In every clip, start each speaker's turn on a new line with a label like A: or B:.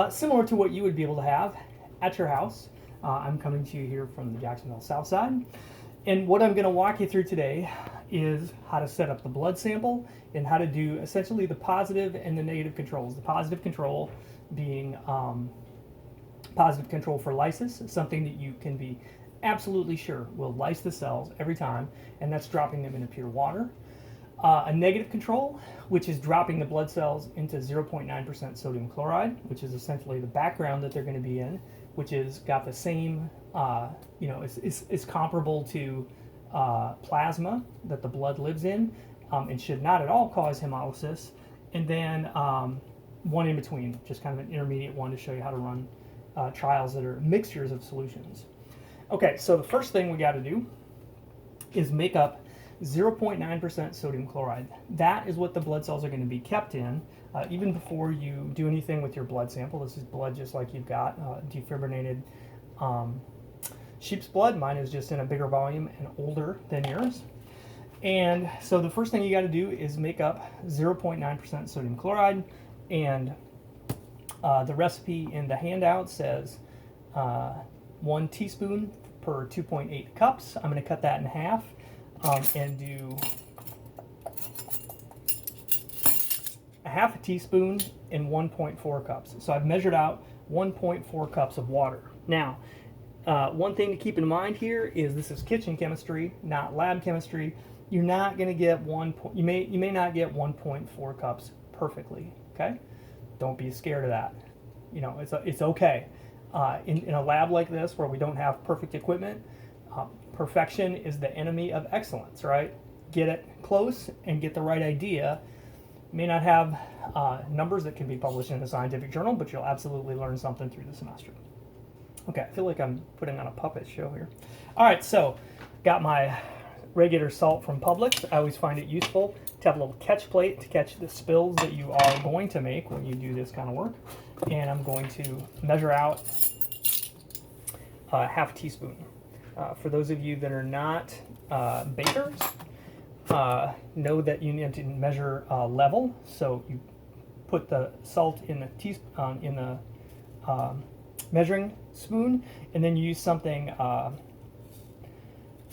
A: similar to what you would be able to have at your house. I'm coming to you here from the Jacksonville South Side. And what I'm going to walk you through today is how to set up the blood sample and how to do essentially the positive and the negative controls. The positive control being positive control for lysis, something that you can be absolutely sure will lyse the cells every time, and that's dropping them into pure water. A negative control, which is dropping the blood cells into 0.9% sodium chloride, which is essentially the background that they're going to be in, which is got the same, is comparable to plasma that the blood lives in, and should not at all cause hemolysis. And then one in between, just kind of an intermediate one to show you how to run trials that are mixtures of solutions. Okay, so the first thing we got to do is make up 0.9% sodium chloride. That is what the blood cells are going to be kept in even before you do anything with your blood sample. This is blood just like you've got defibrinated sheep's blood. Mine is just in a bigger volume and older than yours. And so the first thing you got to do is make up 0.9% sodium chloride. And the recipe in the handout says 1 teaspoon per 2.8 cups. I'm going to cut that in half and do a half a teaspoon in 1.4 cups. So I've measured out 1.4 cups of water. Now, one thing to keep in mind here is this is kitchen chemistry, not lab chemistry. You're not going to get you may not get 1.4 cups perfectly. Okay, don't be scared of that. You know, it's okay. In a lab like this where we don't have perfect equipment, perfection is the enemy of excellence, right? Get it close and get the right idea. You may not have numbers that can be published in a scientific journal, but you'll absolutely learn something through the semester. Okay, I feel like I'm putting on a puppet show here. All right, so got my regular salt from Publix. I always find it useful to have a little catch plate to catch the spills that you are going to make when you do this kind of work. And I'm going to measure out half a teaspoon. For those of you that are not bakers, know that you need to measure level. So you put the salt in the measuring spoon, and then you use something.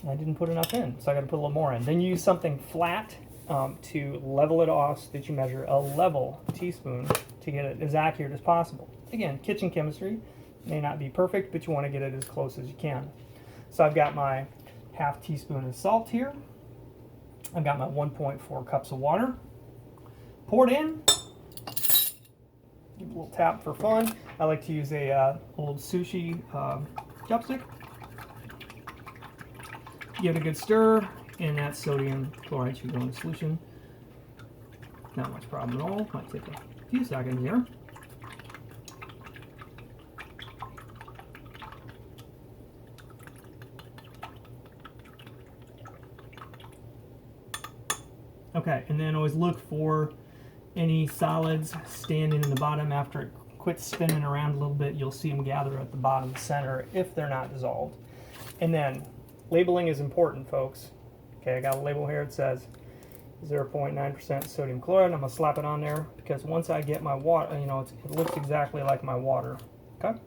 A: I didn't put enough in, so I got to put a little more in. Then you use something flat to level it off so that you measure a level teaspoon to get it as accurate as possible. Again, kitchen chemistry may not be perfect, but you want to get it as close as you can. So I've got my half teaspoon of salt here. I've got my 1.4 cups of water poured in. Give it a little tap for fun. I like to use a old sushi chopstick. Give it a good stir, and that sodium chloride should go in the solution. Not much problem at all. Might take a few seconds here. Okay, and then always look for any solids standing in the bottom. After it quits spinning around a little bit, you'll see them gather at the bottom center if they're not dissolved. And then labeling is important, folks. Okay, I got a label here. It says 0.9% sodium chloride. I'm gonna slap it on there because once I get my water, you know, it looks exactly like my water. Okay,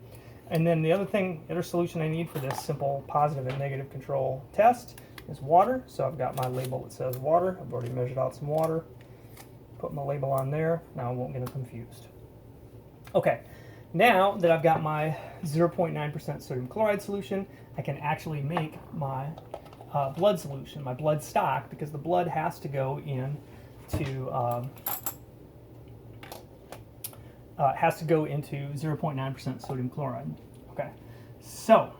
A: and then the other solution I need for this simple positive and negative control test is water. So I've got my label that says water. I've already measured out some water. Put my label on there. Now I won't get them confused. Okay, now that I've got my 0.9% sodium chloride solution, I can actually make my blood solution, my blood stock, because the blood has to go into 0.9% sodium chloride. Okay, so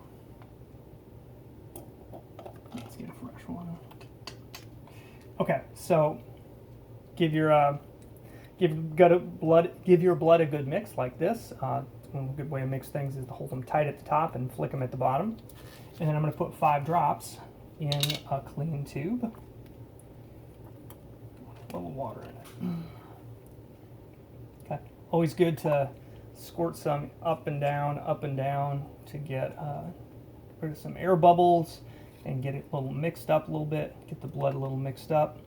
A: let's get a fresh one. Okay, so give your blood a good mix like this. A good way to mix things is to hold them tight at the top and flick them at the bottom. And then I'm going to put 5 drops in a clean tube. A little water in it. Okay. Always good to squirt some up and down to get rid of some air bubbles and get it a little mixed up a little bit. Get the blood a little mixed up.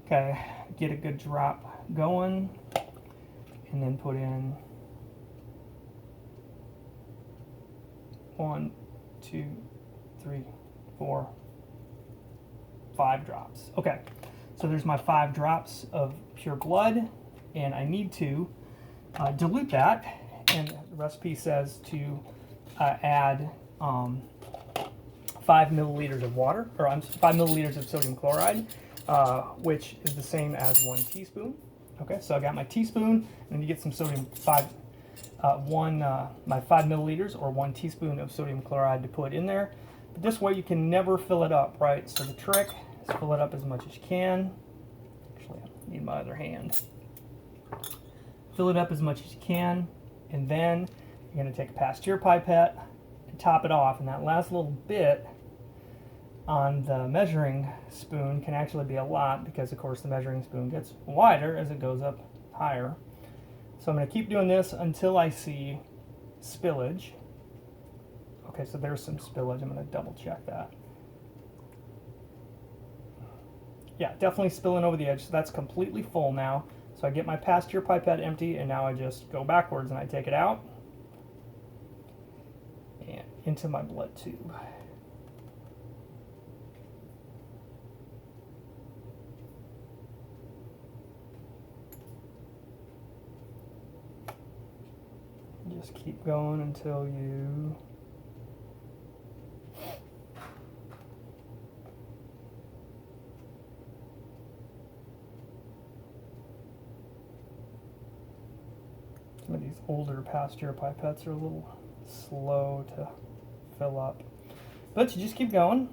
A: Okay. Get a good drop going, and then put in 1, 2, 3, 4, 5 drops. Okay, so there's my 5 drops of pure blood, and I need to dilute that, and the recipe says to add 5 milliliters of water, or 5 milliliters of sodium chloride, which is the same as 1 teaspoon. Okay, so I got my teaspoon, and you get some sodium, my 5 milliliters or 1 teaspoon of sodium chloride to put in there. But this way you can never fill it up, right? So the trick is fill it up as much as you can. Actually, I need my other hand. Fill it up as much as you can, and then you're going to take a Pasteur pipette and top it off. And that last little bit on the measuring spoon can actually be a lot, because of course the measuring spoon gets wider as it goes up higher. So I'm going to keep doing this until I see spillage. Okay, so there's some spillage. I'm going to double check that. Yeah, definitely spilling over the edge. So that's completely full now. So I get my Pasteur pipette empty, and now I just go backwards and I take it out and into my blood tube. Just keep going until you some of these older Pasteur pipettes are a little slow to fill up, but you just keep going.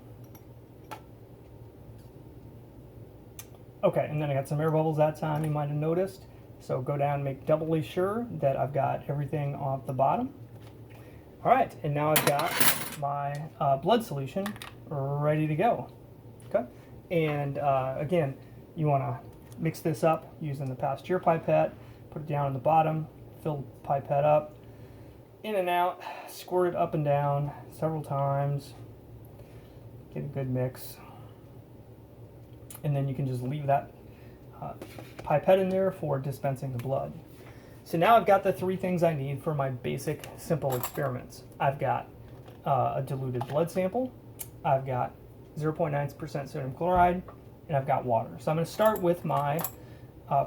A: Okay, and then I got some air bubbles that time, you might have noticed. So go down and make doubly sure that I've got everything off the bottom. All right, and now I've got my blood solution ready to go. Okay, and again, you want to mix this up using the Pasteur pipette, put it down on the bottom, fill the pipette up, in and out, squirt it up and down several times, get a good mix, and then you can just leave that pipette in there for dispensing the blood. So now I've got the 3 things I need for my basic simple experiments. I've got a diluted blood sample, I've got 0.9% sodium chloride, and I've got water. So I'm going to start with my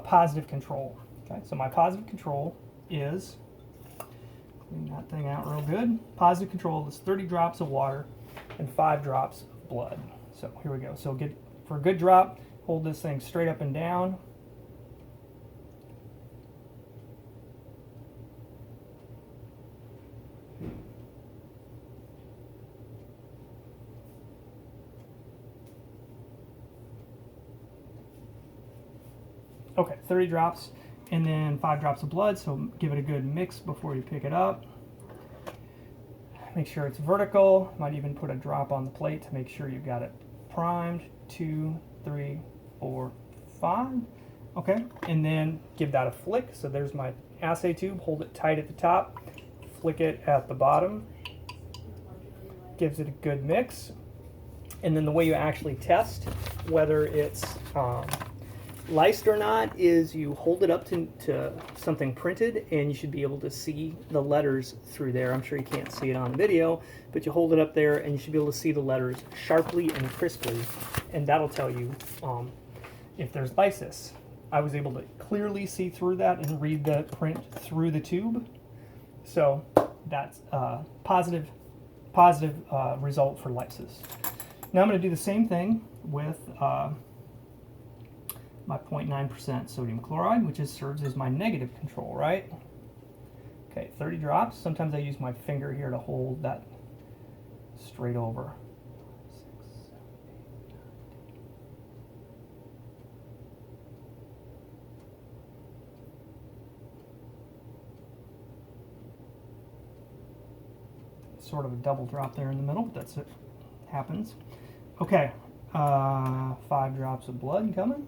A: positive control. Okay, so my positive control is, clean that thing out real good. Positive control is 30 drops of water and 5 drops of blood. So here we go. So for a good drop, hold this thing straight up and down. Okay, 30 drops, and then 5 drops of blood, so give it a good mix before you pick it up. Make sure it's vertical. Might even put a drop on the plate to make sure you've got it primed. 2, 3, 4, 5. Okay, and then give that a flick. So there's my assay tube. Hold it tight at the top, flick it at the bottom. Gives it a good mix. And then the way you actually test whether it's lysed or not is you hold it up to something printed, and you should be able to see the letters through there. I'm sure you can't see it on the video, but you hold it up there and you should be able to see the letters sharply and crisply, and that'll tell you if there's lysis. I was able to clearly see through that and read the print through the tube, so that's a positive result for lysis. Now I'm going to do the same thing with my 0.9% sodium chloride, which serves as my negative control, right? Okay, 30 drops. Sometimes I use my finger here to hold that straight over. 6, 7, 8, 9. Sort of a double drop there in the middle, but that's it. Happens. Okay, 5 drops of blood coming.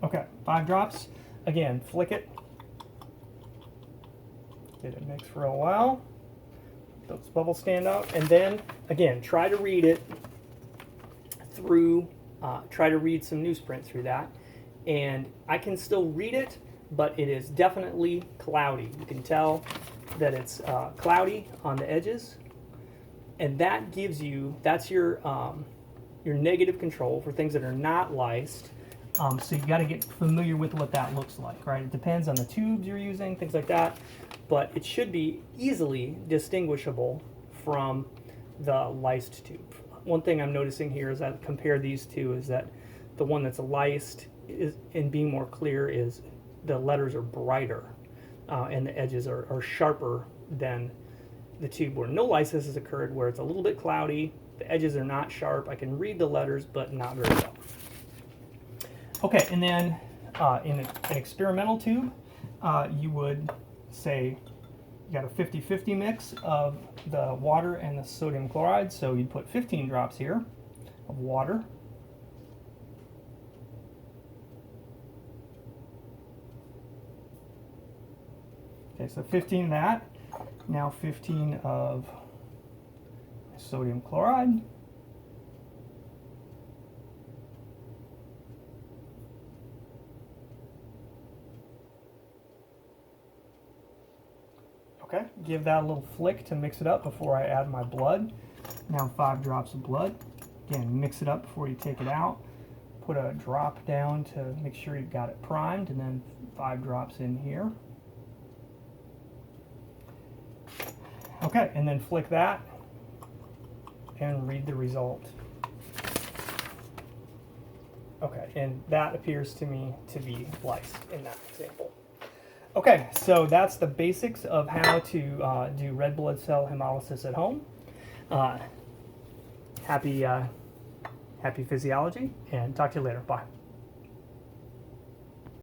A: Okay, 5 drops. Again, flick it. Get it mixed for a while. Those bubbles stand out. And then, again, try to read it through, try to read some newsprint through that. And I can still read it, but it is definitely cloudy. You can tell that it's cloudy on the edges, and that gives you, that's your negative control for things that are not lysed. So you got to get familiar with what that looks like, right? It depends on the tubes you're using, things like that, but it should be easily distinguishable from the lysed tube. One thing I'm noticing here as I compare these two is that the one that's lysed is, and being more clear, is the letters are brighter and the edges are sharper than the tube where no lysis has occurred, where it's a little bit cloudy, the edges are not sharp, I can read the letters but not very well. Okay, and then in an experimental tube, you would say you got a 50-50 mix of the water and the sodium chloride, so you'd put 15 drops here of water. Okay, so 15 of that, now 15 of sodium chloride. Okay, give that a little flick to mix it up before I add my blood. Now 5 drops of blood. Again, mix it up before you take it out. Put a drop down to make sure you've got it primed, and then 5 drops in here. Okay, and then flick that and read the result. Okay, and that appears to me to be lysed in that example. Okay, so that's the basics of how to do red blood cell hemolysis at home. Happy physiology, and talk to you later. Bye.